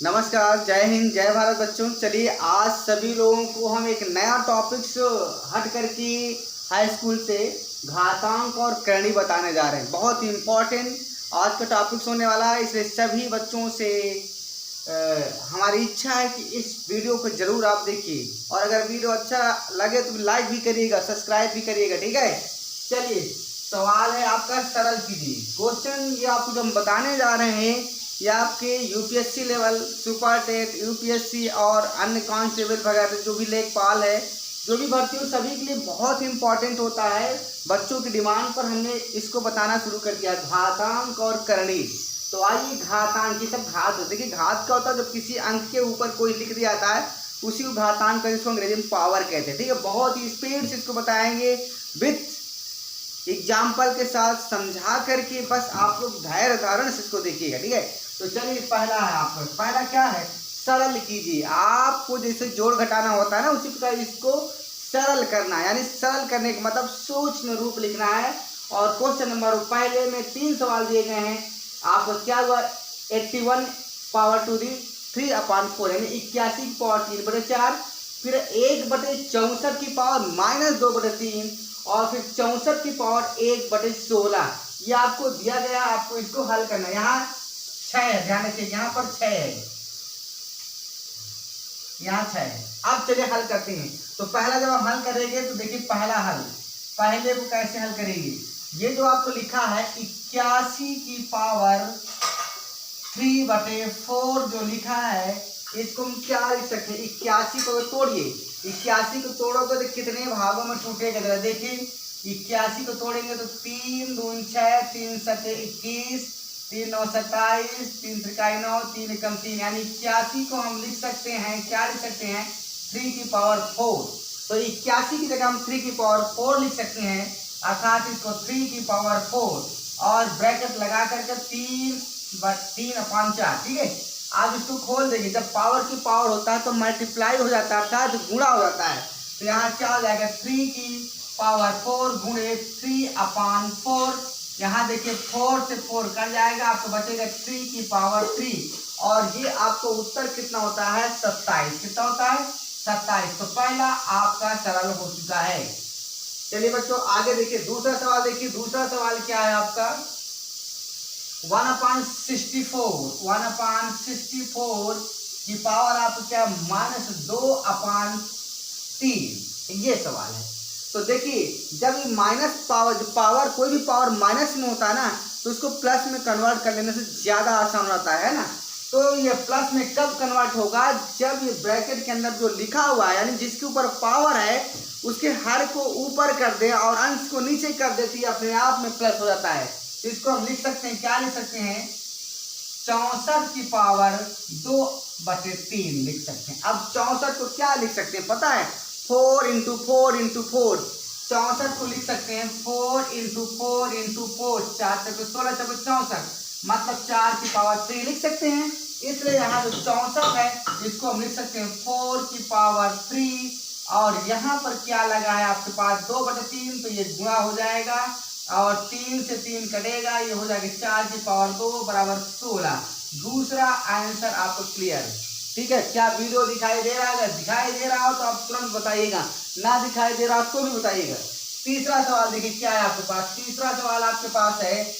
नमस्कार, जय हिंद, जय भारत बच्चों। चलिए आज सभी लोगों को हम एक नया टॉपिक से हट करके हाई स्कूल से घातांक और करणी बताने जा रहे हैं। बहुत ही इम्पोर्टेंट आज का टॉपिक्स होने वाला है, इसलिए सभी बच्चों से हमारी इच्छा है कि इस वीडियो को जरूर आप देखिए और अगर वीडियो अच्छा लगे तो लाइक भी करिएगा, सब्सक्राइब भी करिएगा, ठीक है। चलिए सवाल है आपका, सरल कीजिए। क्वेश्चन ये आपको जो हम बताने जा रहे हैं ये आपके UPSC level, super TET, UPSC और अन्य कांस्टेबल वगैरह जो भी लेखपाल है, जो भी भर्ती हो, सभी के लिए बहुत इंपॉर्टेंट होता है। बच्चों की डिमांड पर हमने इसको बताना शुरू कर दिया, घातांक और करणी। तो आइए, घातांक, ये सब घात होते, देखिए घात क्या होता है, जब किसी अंक के ऊपर कोई लिख दिया जाता है उसी को घातांक कर, इसको अंग्रेजी में पावर कहते हैं, ठीक है। बहुत ही स्पीड से इसको बताएंगे विथ एग्जाम्पल के साथ समझा करके, बस आप लोग धैर्य धारण से इसको देखिएगा, ठीक है। तो चलिए पहला है आपका, पहला क्या है, सरल कीजिए। आपको जैसे जोड़ घटाना होता है ना, उसी प्रकार इसको सरल करना है, यानी सरल करने का मतलब सूक्ष्म रूप लिखना है। और क्वेश्चन नंबर पहले में 3 सवाल दिए गए हैं आपको। क्या हुआ, 81 पावर टू दी 3/4 यानी 81 की पावर 3/4, फिर 1/64 की पावर -2/3 और फिर 64 की पावर 1/16। ये आपको दिया गया, आपको इसको हल करना है। यहाँ 6 है, ध्यान रखिए, यहाँ पर 6 है, यहाँ 6 है। अब चलिए हल करते हैं। तो पहला जब हम हल करेंगे तो देखिए पहला हल, पहले को कैसे हल करेंगे। ये जो आपको लिखा है 81 की पावर 3/4 जो लिखा है, इसको हम क्या लिख सकते हैं, 81 को तोड़िए। 81 को तोड़ोगे तो कितने भागों में टूटेगा, जरा देखिए। 81 को तोड़ेंगे तो 3 दूनी 6, 3 सते 21, 3 9 27, 3 त्रिकाई 9, 3 एकम 3, यानी 81 को हम लिख सकते हैं, क्या लिख सकते हैं, 3 की पावर 4। तो 81 की जगह हम 3 की पावर 4 लिख सकते हैं, अर्थात इसको 3 की पावर 4 और ब्रैकेट लगा करके 3/4, ठीक है। आप इसको खोल देंगे, जब पावर की पावर होता है तो मल्टीप्लाई हो जाता है, अर्थात गुणा हो जाता है। तो यहाँ क्या हो जाएगा, 3 की पावर 4 गुणे 3/4। यहाँ देखिए 4 से 4 कट जाएगा, आपको बचेगा 3 की पावर 3 और ये आपको उत्तर कितना होता है, 27। कितना होता है, 27। तो पहला आपका सरल हो चुका है। चलिए बच्चों आगे देखिए, दूसरा सवाल देखिए। दूसरा सवाल क्या है आपका, 1/64 की पावर आपको क्या, -2/3, ये सवाल है। तो देखिए जब ये माइनस पावर, जो पावर कोई भी पावर माइनस में होता है ना, तो उसको प्लस में कन्वर्ट कर लेने से ज़्यादा आसान होता है ना। तो ये प्लस में कब कन्वर्ट होगा, जब ये ब्रैकेट के अंदर जो लिखा हुआ है, यानी जिसके ऊपर पावर है उसके हर को ऊपर कर दे और अंश को नीचे कर देती है, अपने आप में प्लस हो जाता है। तो इसको हम लिख सकते हैं, क्या लिख सकते हैं, 64 की पावर 2/3 लिख सकते हैं। अब 64 को क्या लिख सकते हैं पता है, 4 × 4 × 4। 64 को लिख सकते हैं 4 × 4 × 4, 4 × 16, 64, मतलब 4 की पावर 3 लिख सकते हैं। इसलिए यहाँ जो 64 है इसको हम लिख सकते हैं 4 की पावर 3 और यहाँ पर क्या लगा है आपके पास 2/3, तो ये गुणा हो जाएगा और 3 से 3 कटेगा, ये हो जाएगा 4 की पावर 2 = 16। दूसरा आंसर आपको क्लियर, ठीक है। क्या वीडियो दिखाई दे रहा है, अगर दिखाई दे रहा हो तो आप तुरंत बताइएगा, ना दिखाई दे रहा हो तो भी बताइएगा। तीसरा सवाल देखिए क्या है आपके पास। तीसरा सवाल आपके पास है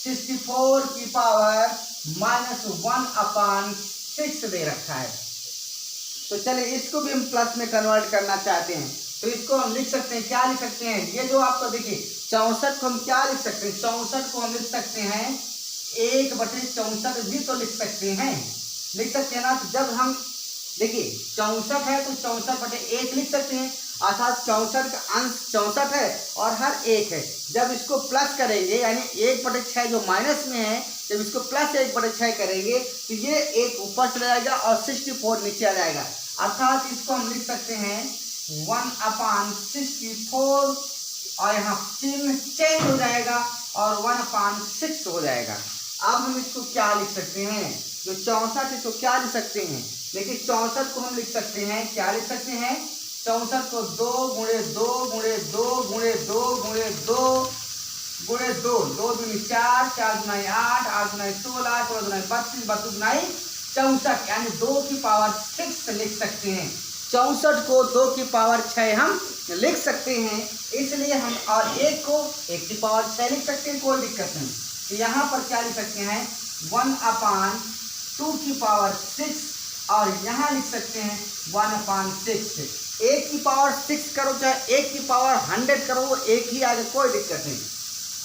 64 की पावर -1/6 दे रखा है। तो चलिए इसको भी हम प्लस में कन्वर्ट करना चाहते हैं, तो इसको हम लिख सकते हैं, क्या लिख सकते हैं, ये जो आपको देखिए 64 को हम क्या लिख सकते हैं, 64 को हम लिख सकते हैं 1/64 भी तो लिख सकते हैं, लिख सकते हैं ना। तो जब हम देखिए 64 है तो 64/1 लिख सकते हैं, अर्थात 64 का अंश 64 है और हर एक है। जब इसको प्लस करेंगे यानी 1/6 जो माइनस में है, जब इसको प्लस 1/6 करेंगे तो ये 1 ऊपर चला जाएगा और 64 नीचे आ जाएगा, अर्थात इसको हम लिख सकते हैं 1/64 और यहाँ चिन्ह चेंज हो जाएगा और 1/6 हो जाएगा। अब हम इसको क्या लिख सकते हैं, जो 64 इसको क्या लिख सकते हैं, देखिए 64 को हम लिख सकते हैं, क्या लिख सकते हैं, 64 को 2 × 2 × 2 × 2 × 2 गुणे 2, 2 दूनी 4, 4 दूनी 8, 8 दूनी 16, 16 दूनी 32, 32 दूनी 64, यानी 2 की पावर 6 लिख सकते हैं। 64 को 2 की पावर 6 हम लिख सकते हैं, इसलिए हम और 1 को 1 की पावर 6 लिख सकते हैं, कोई दिक्कत नहीं। तो यहाँ पर क्या लिख सकते हैं 1/2 की पावर 6, और यहाँ लिख सकते हैं 1/6। 1 की पावर 6 करो चाहे 1 की पावर 100 करो, वो एक ही आगे, कोई दिक्कत नहीं।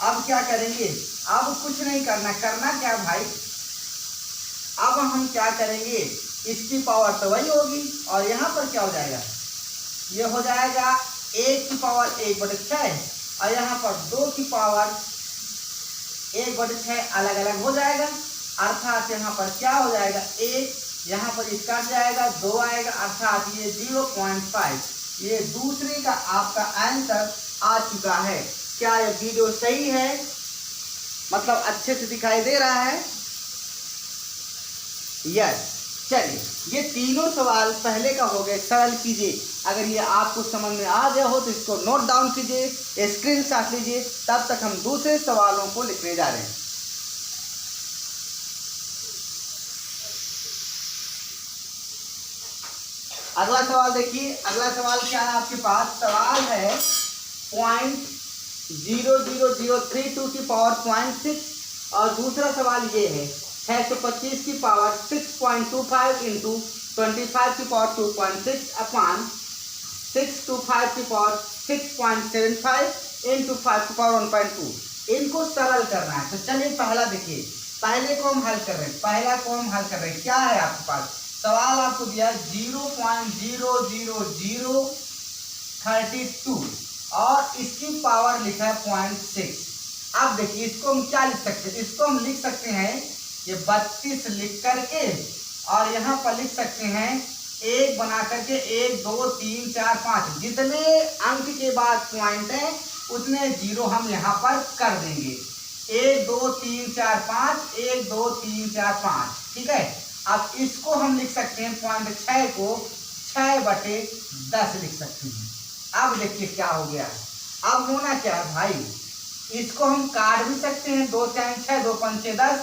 अब क्या करेंगे, अब कुछ नहीं करना, करना क्या भाई, अब हम क्या करेंगे, इसकी पावर तो वही होगी, और यहाँ पर क्या हो जाएगा, ये हो जाएगा 1 की पावर 1/6, और यहाँ पर 2 की पावर 1/6 अलग अलग हो जाएगा, अर्थात यहाँ पर क्या हो जाएगा 1, यहाँ पर ये कट जाएगा, 2 आएगा, अर्थात ये 0.5। ये दूसरे का आपका आंसर आ चुका है। क्या ये वीडियो सही है, मतलब अच्छे से दिखाई दे रहा है? यस। चलिए, ये तीनों सवाल पहले का हो गए, सरल कीजिए। अगर ये आपको समझ में आ गया हो तो इसको नोट डाउन कीजिए, स्क्रीनशॉट लीजिए। तब तक हम दूसरे सवालों को लिखने जा रहे हैं। अगला सवाल देखिए, अगला सवाल क्या है आपके पास, सवाल है 0.00032 की पावर 0.6, और दूसरा सवाल ये है 625 की पावर 6.25 इंटू 25 की पावर 2.6 अपॉन 625 की पावर 6.75 इंटू 5 की पावर 1.2। इनको सरल करना है। तो चलिए पहला देखिए, पहले को हम हल कर रहे हैं, पहला को हम हल कर रहे हैं। क्या है आपके पास, सवाल आपको दिया 0.00032 और इसकी पावर लिखा है 0.6। अब देखिए इसको हम क्या लिख सकते हैं, इसको हम लिख सकते हैं ये 32 लिख करके, और यहाँ पर लिख सकते हैं 1 बना करके 1 2 3 4 5, जितने अंक के बाद पॉइंट है उतने जीरो हम यहाँ पर कर देंगे। 1 2 3 4 5, 1 2 3 4 5, ठीक है। अब इसको हम लिख सकते हैं 0.6 को 6/10 लिख सकते हैं। अब देखिए क्या हो गया, अब होना क्या है भाई, इसको हम काट भी सकते हैं, 2 × 6 2 × 10,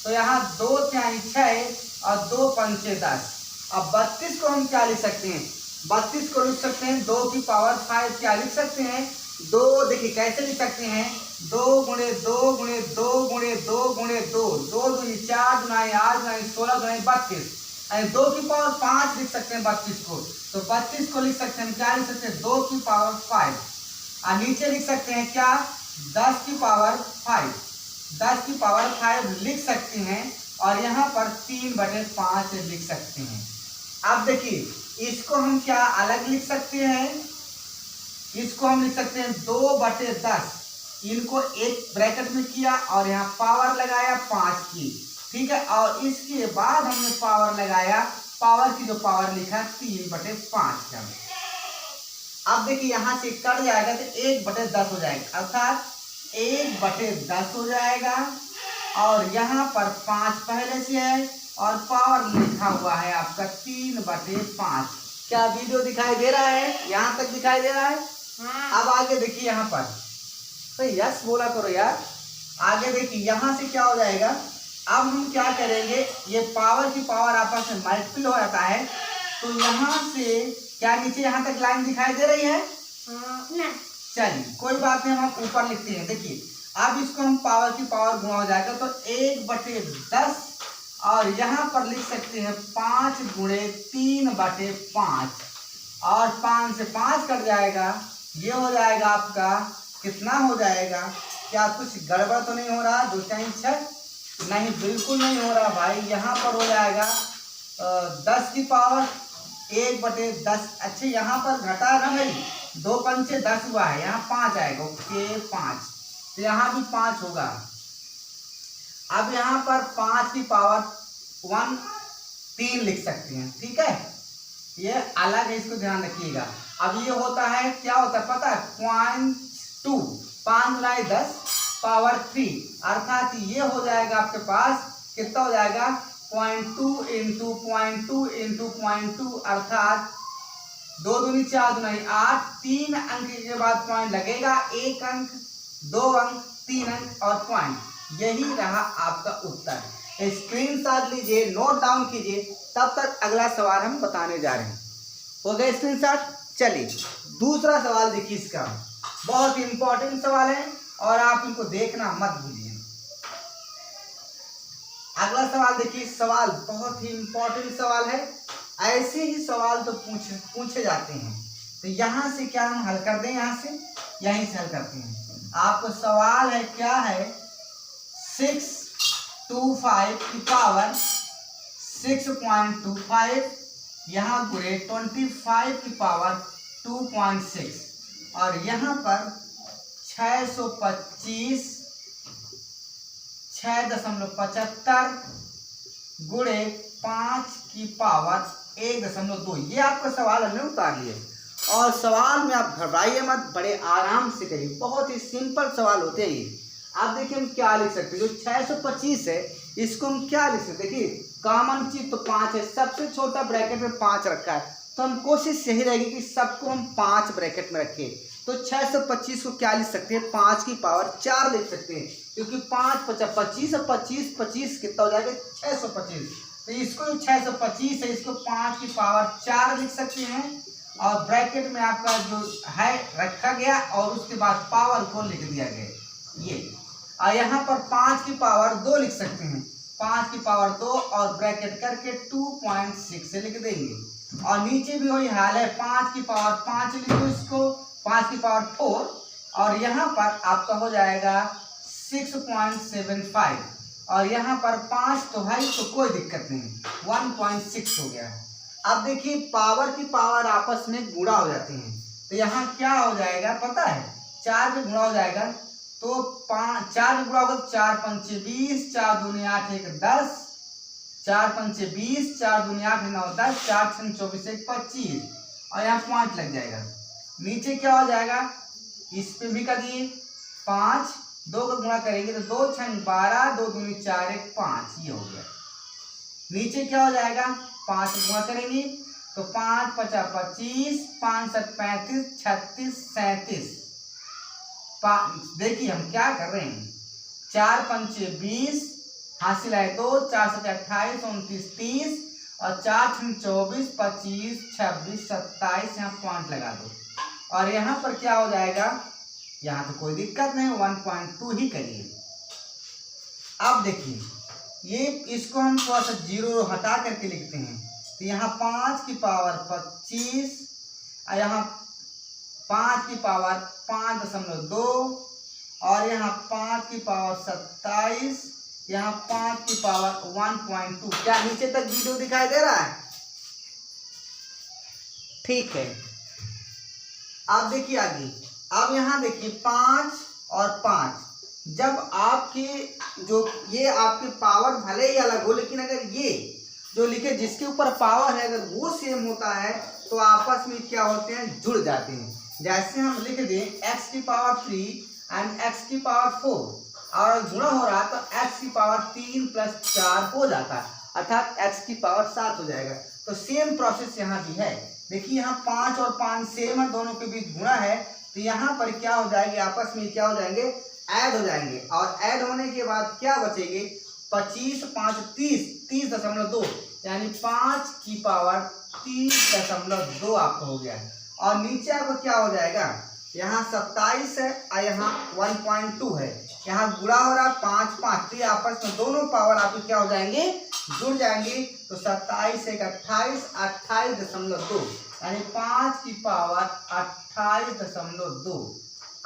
तो यहाँ 2 × 6 और 2 × 10। अब 32 को हम क्या लिख सकते हैं, 32 को लिख सकते हैं 2 की पावर 5, क्या लिख सकते हैं 2, देखिए कैसे लिख सकते हैं 2 × 2 × 2 × 2 × 2, 2 दूनी 4 दूनी 8 दूनी 16 दूनी 32, 2 की पावर 5 लिख सकते हैं 32 को। तो 32 को लिख सकते हैं, क्या लिख सकते हैं 2 की पावर 5, और नीचे लिख सकते हैं क्या 10 की पावर 5, 10 की पावर 5 लिख सकते हैं, और यहाँ पर 3/5 लिख सकते हैं। अब देखिए इसको हम क्या अलग लिख सकते हैं, इसको हम लिख सकते हैं 2/10, इनको एक ब्रैकेट में किया और यहाँ पावर लगाया 5 की, ठीक है, और इसके बाद हमने पावर लगाया, पावर की जो पावर लिखा 3/5 का। अब देखिए यहाँ से कट जाएगा तो 1/10 हो जाएगा, अर्थात 1/10 हो जाएगा, और यहाँ पर 5 पहले से है और पावर लिखा हुआ है आपका 3/5। क्या वीडियो दिखाई दे रहा है, यहाँ तक दिखाई दे रहा है? हाँ। अब आगे देखिए यहाँ पर, तो यस बोला करो यार। आगे देखिए यहाँ से क्या हो जाएगा, अब हम क्या करेंगे, ये पावर की पावर आपस में मल्टीपल हो जाता है, तो यहाँ से क्या नीचे यहाँ तक लाइन दिखाई दे रही है? चलिए कोई बात नहीं, हम ऊपर लिखते हैं। देखिए अब इसको हम पावर की पावर गुणा हो जाएगा, तो 1/10, और यहाँ पर लिख सकते हैं 5 × 3/5, और 5 से 5 कट जाएगा, ये हो जाएगा आपका कितना हो जाएगा, क्या कुछ गड़बड़ तो नहीं हो रहा, 2 × 6 नहीं, बिल्कुल नहीं हो रहा भाई, यहाँ पर हो जाएगा 10 की पावर 1/10। अच्छा यहाँ पर घटा ना भाई, 2 × 10 हुआ है, यहाँ 5 आएगा, ओके 5, तो यहाँ भी 5 होगा। अब यहाँ पर 5 की पावर 3 लिख सकते हैं, ठीक है, ये अलग है, इसको ध्यान रखिएगा। अब ये होता है, क्या होता है पता है, 0.2, 5 × 10 पावर 3, अर्थात ये हो जाएगा आपके पास, कितना हो जाएगा 0.2 × 0.2 × 0.2, अर्थात 2 दूनी 4 दूनी 8, 3 अंक के बाद पॉइंट लगेगा, 1 अंक 2 अंक 3 अंक और पॉइंट, यही रहा आपका उत्तर। स्क्रीनशॉट लीजिए, नोट डाउन कीजिए, तब तक अगला सवाल हम बताने जा रहे हैं। हो गया स्क्रीनशॉट? चलिए दूसरा सवाल देखिए, इसका बहुत इंपॉर्टेंट सवाल है और आप इनको देखना मत भूलिए। अगला सवाल देखिए, सवाल बहुत ही इंपॉर्टेंट सवाल है, ऐसे ही सवाल तो पूछे जाते हैं। तो यहाँ से क्या हम हल कर दें, यहाँ से यहीं से हल करते हैं। आपको सवाल है क्या है, 625 की पावर 6.25 यहाँ गुणे 25 की पावर 2.6 और यहाँ पर 625 6.75 गुणे 5 की पावर 1.2। ये आपका सवाल हमने उतार लिया। और सवाल में आप घबराइए मत, बड़े आराम से करिए, बहुत ही सिंपल सवाल होते हैं ये। आप देखिए हम क्या लिख सकते हैं, जो 625 है इसको हम क्या लिख सकते हैं, देखिए कॉमन चीज तो 5 है, सबसे छोटा ब्रैकेट में 5 रखा है, तो हम कोशिश यही रहेगी कि सबको हम 5 ब्रैकेट में रखें। तो 625 को क्या लिख सकते हैं, 5 की पावर 4 लिख सकते हैं, क्योंकि 5 × 25 और 25 25 कितना हो जाएगा, 625। तो इसको 625 है, इसको 5 की पावर 4 लिख सकते हैं और ब्रैकेट में आपका जो है रखा गया और उसके बाद पावर को लिख दिया गया ये। और यहाँ पर 5 की पावर 2 लिख सकते हैं, 5 की पावर 2 और ब्रैकेट करके 2.6 से लिख देंगे। और नीचे भी वही हाल है, 5 की पावर 5 लिखो इसको, 5 की पावर 4 और यहाँ पर आपका हो जाएगा 6.75 और यहाँ पर 5 तो है तो कोई दिक्कत नहीं, 1.6 हो गया। अब देखिए पावर की पावर आपस में गुणा हो जाती हैं, तो यहाँ क्या हो जाएगा पता है, 4 में गुणा हो जाएगा तो 4 में गुणा होगा तो 4 × 5 = 20, 4 दूनी 8 1 10, 4 × 5 = 20, 4 दूनी 8 9 10, 4 × 6 = 24 1 25 और यहाँ पॉइंट लग जाएगा। नीचे क्या हो जाएगा, इस पे भी कर दिए 5, 2 का गुणा करेंगे तो 2 × 6 = 12, 2 दूनी 4 1 5, ये हो गया। नीचे क्या हो जाएगा, 5 गुणा करेंगे तो 5 × 5 = 25, 5 × 7 = 35, 36 37। देखिए हम क्या कर रहे हैं, 4 × 5 = 20, हासिल है 2, 4 × 7 = 28, 29 30 और 4 × 6 = 24 25 26 27, यहाँ पॉइंट लगा दो और यहाँ पर क्या हो जाएगा, यहाँ तो कोई दिक्कत नहीं, 1.2 ही करिए। अब देखिए ये इसको हम थोड़ा सा जीरो हटा करके लिखते हैं, तो यहाँ 5 की पावर 25 और यहाँ 5 की पावर 5.2 और यहाँ 5 की पावर 27, यहाँ 5 की पावर 1.2। क्या नीचे तक वीडियो दिखाई दे रहा है? ठीक है। अब देखिए आगे, अब यहाँ देखिए 5 और 5, जब आपके जो ये आपके पावर भले ही अलग हो, लेकिन अगर ये जो लिखे जिसके ऊपर पावर है अगर वो सेम होता है तो आपस में क्या होते हैं, जुड़ जाते हैं। जैसे हम लिख दें x की पावर 3 एंड x की पावर 4 और गुणा हो रहा तो x की पावर 3 + 4 हो जाता है, अर्थात x की पावर 7 हो जाएगा। तो सेम प्रोसेस यहाँ भी है। देखिए यहाँ 5 और 5 सेम है, दोनों के बीच गुणा है, तो यहाँ पर क्या हो जाएगी, आपस में क्या हो जाएंगे, ऐड हो जाएंगे और ऐड होने के बाद क्या बचेंगे, 25 5 30 30.2 यानी 5 की पावर 30.2 आपका हो गया। और नीचे आपको क्या हो जाएगा, यहाँ 27 है और यहाँ 1.2 है, यहाँ गुणा हो रहा 5 5, तो आपस में दोनों पावर आपके क्या हो जाएंगे, जुड़ जाएंगे। तो 27 1 28 28.2 यानी 5 की पावर 28.2।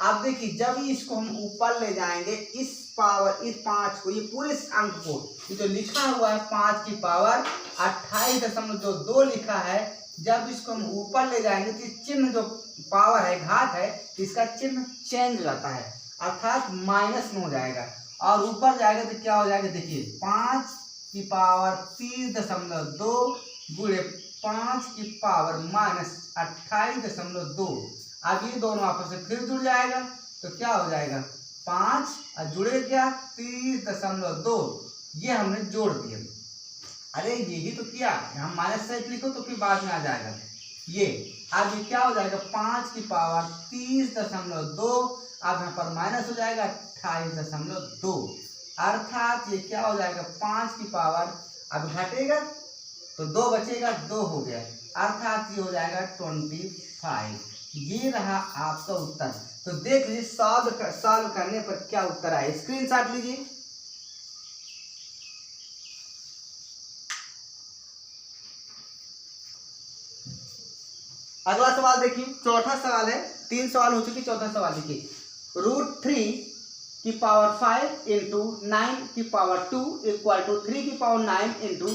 अब देखिए जब इसको हम ऊपर ले जाएंगे, इस 5 को, ये पूरे अंक को, ये जो लिखा हुआ है 5 की पावर 28.2 लिखा है, जब इसको हम ऊपर ले जाएंगे तो चिन्ह जो पावर है, घात है, इसका चिन्ह चेंज हो जाता है, अर्थात माइनस में हो जाएगा और ऊपर जाएगा तो क्या हो जाएगा, देखिए 5 की पावर 30.2 गुणे 5 की पावर -28.2। अब ये दोनों आपस में फिर जुड़ जाएगा तो क्या हो जाएगा, 5 और जुड़े क्या 30.2, ये हमने जोड़ दिया। अरे यही तो किया, हम माइनस से लिखो तो फिर बाद में आ जाएगा ये। अब ये क्या हो जाएगा, 5 की पावर 30.2, अब यहाँ पर माइनस हो जाएगा 28.2, अर्थात ये क्या हो जाएगा 5 की पावर, अब घटेगा तो 2 बचेगा, 2 हो गया, अर्थात ये हो जाएगा 25। ये रहा आपका उत्तर। तो देख लीजिए सॉल्व करने पर क्या उत्तर आए, स्क्रीनशॉट लीजिए। अगला सवाल देखिए, चौथा सवाल है, 3 सवाल हो चुके, चौथा सवाल देखिए, √3 की पावर 5 इंटू 9 की पावर 2 इक्वल टू 3 की पावर 9 इंटू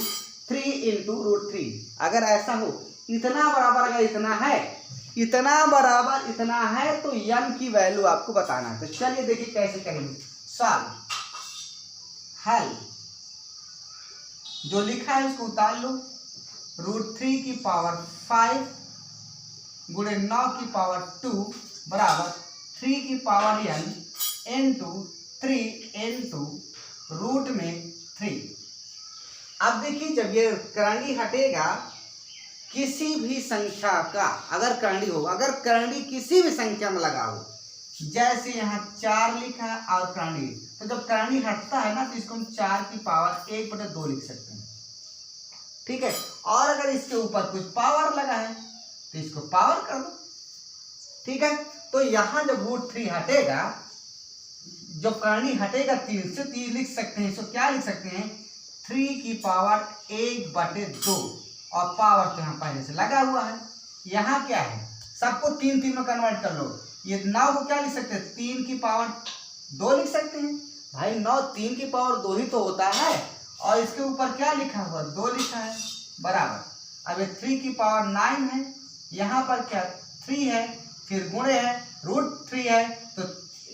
3 इंटू √3। अगर ऐसा हो, इतना बराबर अगर इतना है, इतना बराबर इतना है, तो n की वैल्यू आपको बताना है। तो चलिए देखिए कैसे करेंगे, सॉल्व, हल, जो लिखा है उसको उतार लो, √3 की पावर 5 गुणे 9 की पावर 2 बराबर 3 की power n into 3 into root में 3। अब देखिए जब ये करंडी हटेगा, किसी भी संख्या का अगर करंडी हो, अगर करंडी किसी भी संख्या में लगाओ, जैसे यहाँ 4 लिखा है और करंडी, तो जब करंडी हटता है ना, तो इसको हम 4 की पावर 1/2 लिख सकते हैं, ठीक है। और अगर इसके ऊपर कुछ पावर लगा है तो इसको पावर कर दो, ठीक है। तो यहाँ जब √3 हटेगा, जब करंडी हटेगा 3 से, 3 लिख सकते हैं, इसको क्या लिख सकते हैं 3 की पावर 1/2, और पावर तो यहाँ पहले से लगा हुआ है। यहाँ क्या है, सबको 3 में कन्वर्ट कर लो, ये 9 को क्या लिख सकते हैं 3 की पावर 2 लिख सकते हैं, भाई 9 3 की पावर 2 ही तो होता है, और इसके ऊपर क्या लिखा हुआ 2 लिखा है, बराबर। अब ये 3 की पावर 9 है, यहाँ पर क्या 3 है, फिर गुणे है, √3 है, तो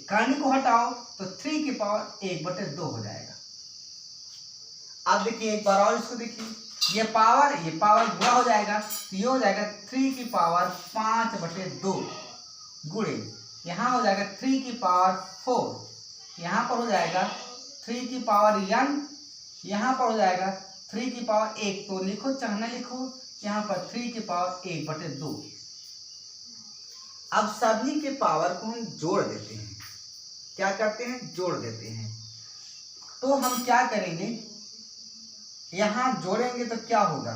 करंडी को हटाओ तो 3 की पावर 1/2 हो जाएगा। अब देखिए एक बार और इसको देखिए, ये पावर गुणा हो जाएगा, तो ये हो जाएगा 3 की पावर 5/2 गुणे, यहाँ हो जाएगा 3 की पावर 4, यहाँ पर हो जाएगा 3 की पावर n, यहाँ पर हो जाएगा 3 की पावर 1, तो लिखो चाहे ना लिखो, यहाँ पर 3 की पावर 1/2। अब सभी के पावर को हम जोड़ देते हैं, क्या करते हैं जोड़ देते हैं। तो हम क्या करेंगे, यहाँ जोड़ेंगे तो क्या होगा,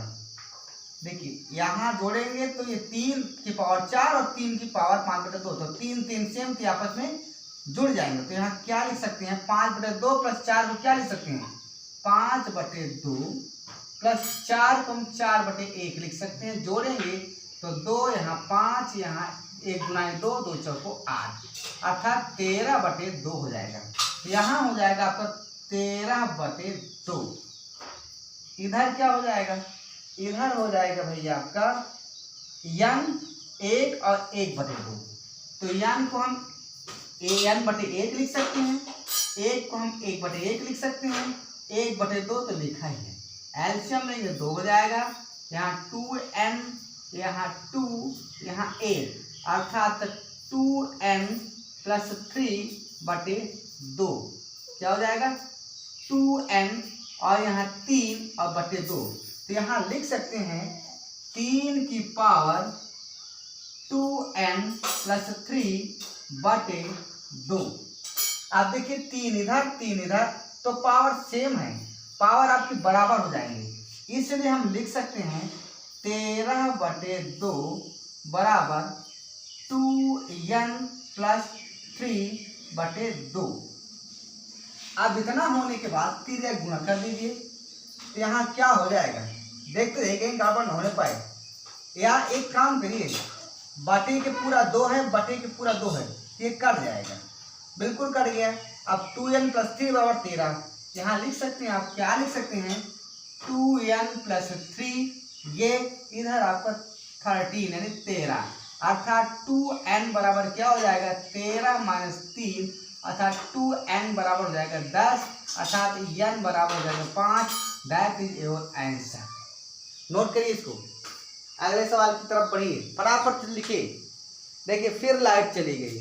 देखिए यहाँ जोड़ेंगे तो ये 3 की पावर 4 और 3 की पावर 5/2, तो 3 3 सेम थी, आपस में जुड़ जाएंगे। तो यहाँ क्या लिख सकते हैं 5/2 प्लस 4 को क्या लिख सकते हैं 5/2 प्लस 4 को हम 4/1 लिख सकते हैं। जोड़ेंगे तो 2 यहाँ 5, यहाँ 1 गुना 2, 2 चौको 8, अर्थात 13/2 हो जाएगा। यहाँ हो जाएगा आपका 13/2। इधर क्या हो जाएगा, इधर हो जाएगा भैया आपका n 1 और 1/2, तो n को हम n/1 लिख सकते हैं, 1 को हम 1/1 लिख सकते हैं, 1/2 तो लिखा ही है, एलसीएम लेंगे 2 हो जाएगा, यहाँ 2n, यहाँ 2, यहाँ 1, अर्थात 2n प्लस 3/2 क्या हो जाएगा 2n, और यहाँ 3 और 2, तो यहाँ लिख सकते हैं 3 की पावर 2n प्लस 3/2। अब देखिए 3 इधर, तो पावर सेम है, पावर आपकी बराबर हो जाएंगे, इसलिए हम लिख सकते हैं 13/2 बराबर 2n प्लस 3/2। अब इतना होने के बाद 3 गुणा कर दीजिए, तो यहाँ क्या हो जाएगा, देखते रहिए कहीं गड़बड़ न होने पाए। यहाँ एक काम करिए, बटे के पूरा 2 है, बटे के पूरा 2 है, ये कट जाएगा, बिल्कुल कट गया। अब 2n प्लस 3 बराबर 13, यहाँ लिख सकते हैं, आप क्या लिख सकते हैं 2n प्लस 3, ये इधर आपका 13 यानी 13, अर्थात 2n बराबर क्या हो जाएगा 13 माइनस 3, अर्थात 2n बराबर हो जाएगा 10, अर्थात n बराबर हो जाएगा 5। That is your answer. Note करिए इसको, अगले सवाल की तरफ बढ़िए, फटाफट लिखिए। देखिए फिर लाइट चली गई,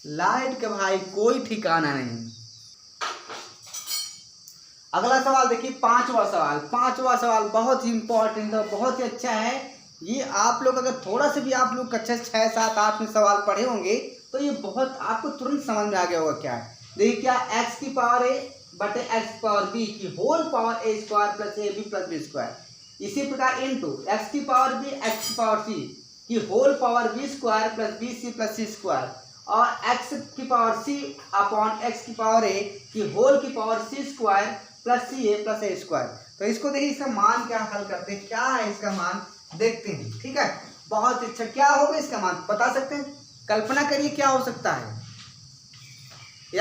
लाइट के भाई कोई ठिकाना नहीं। अगला सवाल देखिए, पांचवा सवाल बहुत ही इंपॉर्टेंट है, बहुत ही अच्छा है। ये आप लोग अगर थोड़ा सा भी आप लोग कक्षा 6, 7, 8 में सवाल पढ़े होंगे तो ये बहुत आपको तुरंत समझ में आ गया होगा क्या है। देखिए क्या x की पावर a बटे x की पावर b की whole power a square plus A B plus B square. इसी प्रकार इनटू x की पावर b x की पावर c की whole power b square plus B C plus C square और x की power c upon x की power a की whole की power c square plus C A plus A square. तो इसको देखिए इसका मान क्या हल करते हैं, क्या है इसका मान देखते हैं। ठीक है, बहुत अच्छा, क्या होगा इसका मान बता सकते हैं? कल्पना करिए क्या हो सकता है,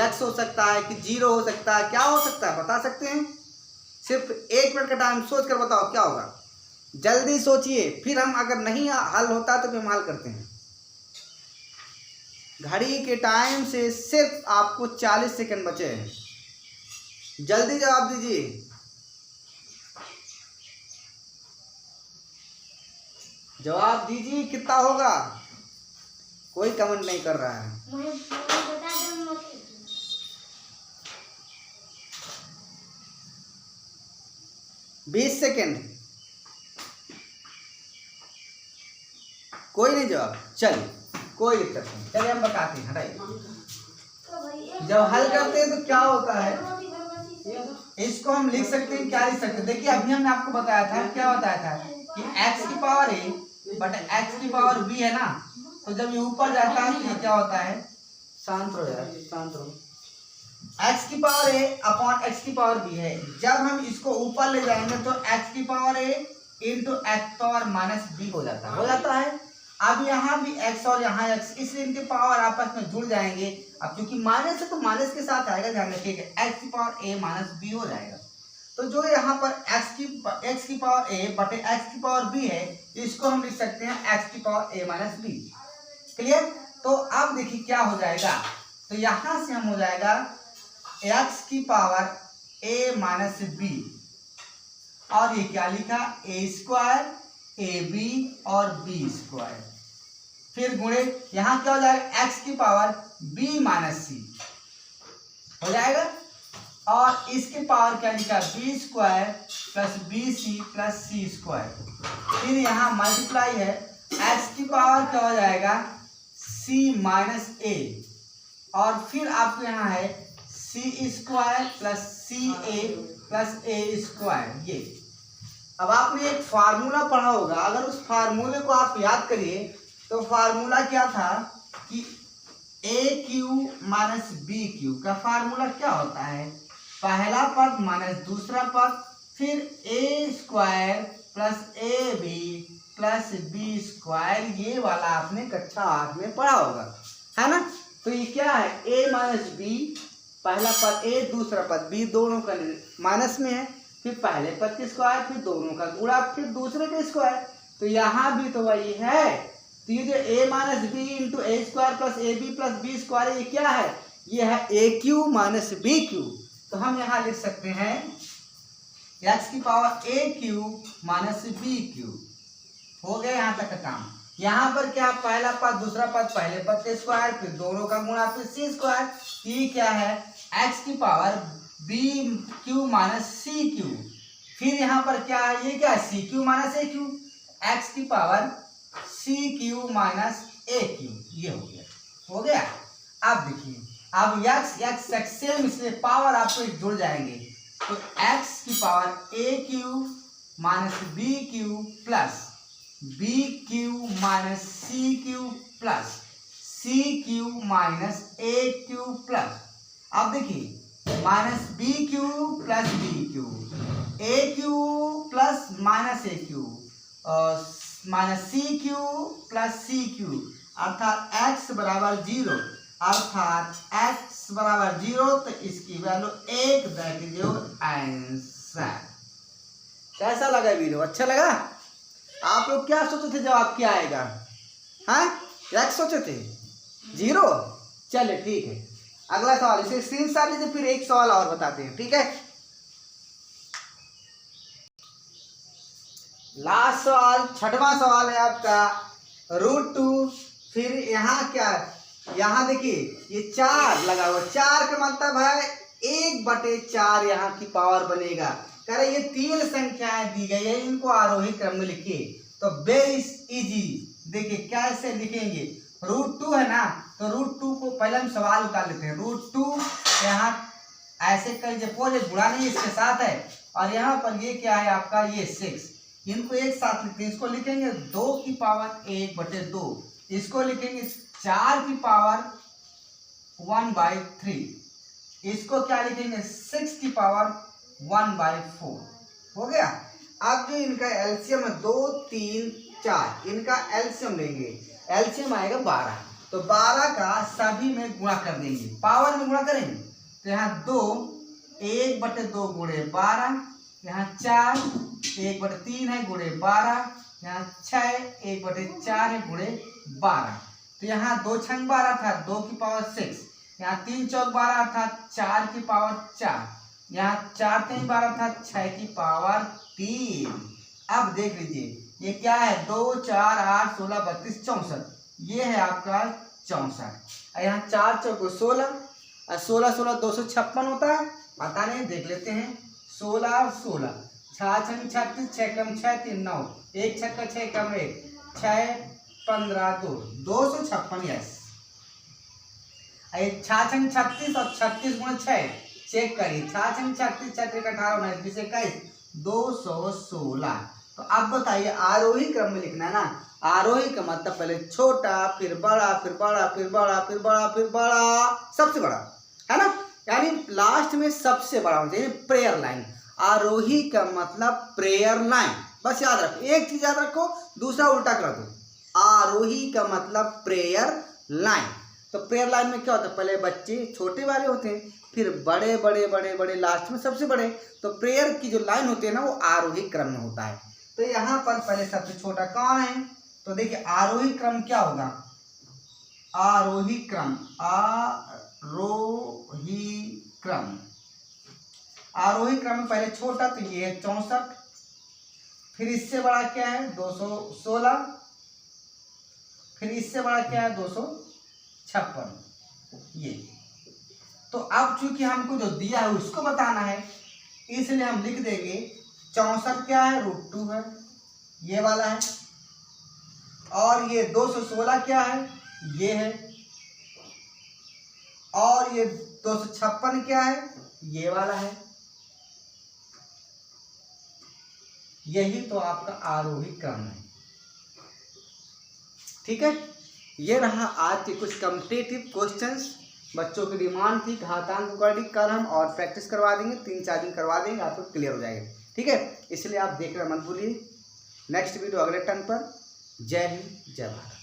x हो सकता है कि 0 हो सकता है, क्या हो सकता है बता सकते हैं? सिर्फ 1 मिनट का टाइम सोच कर बताओ क्या होगा, जल्दी सोचिए, फिर हम अगर नहीं हल होता तो फिर हम हल करते हैं। घड़ी के टाइम से सिर्फ आपको 40 सेकंड बचे हैं, जल्दी जवाब दीजिए। जवाब दीजिए कितना होगा, कोई कमेंट नहीं कर रहा है। 20 सेकेंड, कोई नहीं जवाब, चलिए कोई दिक्कत नहीं, चलिए हम बताते हैं, हटाइए। जब हल करते हैं तो क्या होता है, इसको हम लिख सकते हैं, क्या लिख सकते हैं? देखिए अभी हमने आपको बताया था, क्या बताया था कि x की पावर a बट x की पावर b है ना, तो जब ये ऊपर जाता है तो ये क्या होता है, शांत रहो यार, शांत रहो, x की पावर a अपॉन x की पावर b है। जब हम इसको ऊपर ले जाएंगे तो x की power a into x power minus b हो जाता है। अब यहाँ भी x और यहाँ x, इसलिए इनके पावर आपस में जुड़ जाएंगे। अब क्योंकि माइनस है तो माइनस के साथ आएगा, ध्यान रखिएगा, x की पावर a माइनस b हो जाएगा। तो जो यहाँ पर x की पावर a बटे x की पावर b है, इसको हम लिख सकते हैं x की power a minus b। Clear? तो अब देखिए क्या हो जाएगा, तो यहाँ से हम हो जाएगा x की पावर a माइनस b और ये क्या लिखा, a स्क्वायर ए बी और बी स्क्वायर, फिर गुणे यहाँ क्या हो जाएगा, x की पावर b माइनस सी हो जाएगा और इसके पावर क्या लिखा, B square plus B C plus C square, फिर यहाँ मल्टीप्लाई है, x की पावर क्या हो जाएगा, c माइनस ए और फिर आपको यहाँ है सी square plus C A plus A square. ये अब आपने एक फार्मूला पढ़ा होगा, अगर उस फार्मूले को आप याद करिए तो फार्मूला क्या था कि A Q minus B Q का फार्मूला क्या होता है, पहला पद माइनस दूसरा पद, फिर A square plus A B plus B square, ये वाला आपने कक्षा 8 में पढ़ा होगा, है ना। तो ये क्या है, ए माइनस बी, पहला पद ए दूसरा पद बी, दोनों का माइनस में है, फिर पहले पद के स्क्वायर, फिर दोनों का गुणा, फिर दूसरे के स्क्वायर। तो यहाँ भी तो वही है, तो ये जो a minus B into A square plus A B plus B square, ये क्या है, ये है A Q minus B cube. तो हम यहाँ लिख सकते हैं x की power A Q minus B cube. हो गया यहाँ तक का काम। यहाँ पर क्या, पहला पद दूसरा पद पहले पद के स्क्वायर, फिर दोनों का गुणा, फिर सी स्क्वायर, ये क्या है, x की power B Q minus C cube, फिर यहाँ पर क्या है, ये क्या है, C Q minus A cube, X की power C Q minus A cube, ये हो गया। अब देखिए, अब x सेम, इसलिए पावर आपको जुड़ जाएंगे, तो x की power A Q minus B Q plus B Q minus C Q plus C Q minus A Q plus, अब देखिए minus B Q plus B Q, A Q plus minus A Q और minus C Q plus C Q, अर्थात x बराबर 0, अर्थात x बराबर 0, तो इसकी value 1, that is your answer. कैसा लगा वीडियो, अच्छा लगा? आप लोग क्या सोचे थे जवाब क्या आएगा, हाँ x सोचे थे 0? चलिए ठीक है, अगला सवाल, इसे स्क्रीनशॉट लीजिए, फिर एक सवाल और बताते हैं, ठीक है। लास्ट सवाल, 6वां सवाल है आपका, √2, फिर यहाँ क्या, यहाँ देखिए ये 4 लगा हुआ, 4 का मतलब है 1/4 यहाँ की पावर बनेगा। कह रहे ये 3 संख्याएं दी गई है, इनको आरोही क्रम में लिखिए। तो वेरी इजी, देखिए कैसे लिखेंगे, √2 है ना, तो √2 को पहले हम सवाल उतार लेते हैं। √2 यहाँ ऐसे कर लीजिए, पोज बुरा नहीं इसके साथ है, और यहाँ पर ये क्या है आपका, ये 6, इनको एक साथ लिखते हैं। इसको लिखेंगे 2 की पावर 1/2, इसको लिखेंगे 4 की पावर 1/3, इसको क्या लिखेंगे 6 की पावर 1/4। हो गया। अब जो इनका एलसीएम है 2 3 4, इनका एलसीएम लेंगे, एलसीएम आएगा 12, तो 12 का सभी में गुणा कर देंगे, पावर में गुणा करेंगे। तो यहाँ 2 1/2 गुणे 12, यहाँ 4 1/3 है गुणे 12, यहाँ 6 1/4 है गुणे 12। तो यहाँ 2 छंग 12 था, 2 की पावर 6, यहाँ 3 चौक 12 था, 4 की पावर 4, यहाँ 4 3 12 था, 6 की पावर 3। अब देख लीजिए ये क्या है, 2 4 8 16 32 64, ये है आपका 64। यहाँ 4 चौक 16, 16 16 256 होता है, पता नहीं, देख लेते हैं। 16 16 6 छंग 36, 6 कम 6 3 9, 1 छक्का 6 कम 1 6 15 2 256। यस, 6 छंग 36 और 36 गुणे 6 चेक करिए, 6 छंग 36 6 3 18 19 20 21 216। तो अब बताइए आरोही क्रम में लिखना है ना, आरोही का मतलब पहले छोटा फिर बड़ा फिर बड़ा फिर बड़ा फिर बड़ा फिर बड़ा, सबसे बड़ा है ना, यानी लास्ट में सबसे बड़ा होना चाहिए। प्रेयर लाइन, आरोही का मतलब प्रेयर लाइन, बस याद रखो, एक चीज याद रखो, दूसरा उल्टा कर दो। आरोही का मतलब प्रेयर लाइन। तो प्रेयर लाइन में क्या होता है, पहले बच्चे छोटे वाले होते हैं, फिर बड़े बड़े बड़े बड़े, लास्ट में सबसे बड़े। तो प्रेयर की जो लाइन होती है ना वो आरोही क्रम में होता है। तो यहाँ पर पहले सबसे छोटा कौन है, तो देखिए आरोही क्रम क्या होगा, आरोही क्रम, आरोही क्रम, आरोही क्रम में पहले छोटा तो ये है 64, फिर इससे बड़ा क्या है 216, फिर इससे बड़ा क्या है 256, ये। तो अब चूंकि हमको जो दिया है उसको बताना है, इसलिए हम लिख देंगे 64 क्या है, √2 है, ये वाला है, और ये 216 क्या है, ये है, और ये 256 क्या है, ये वाला है। यही तो आपका आरोही क्रम है। ठीक है, ये रहा आज के कुछ कॉम्पिटिटिव क्वेश्चंस। बच्चों की डिमांड थी घातांक वर्गीकरण, कल हम और प्रैक्टिस करवा देंगे, 3-4 दिन करवा देंगे, आपको क्लियर हो जाएगा। ठीक है, इसलिए आप देखना मत भूलिए। नेक्स्ट वीडियो अगले टर्न पर। जय हिंद, जय भारत।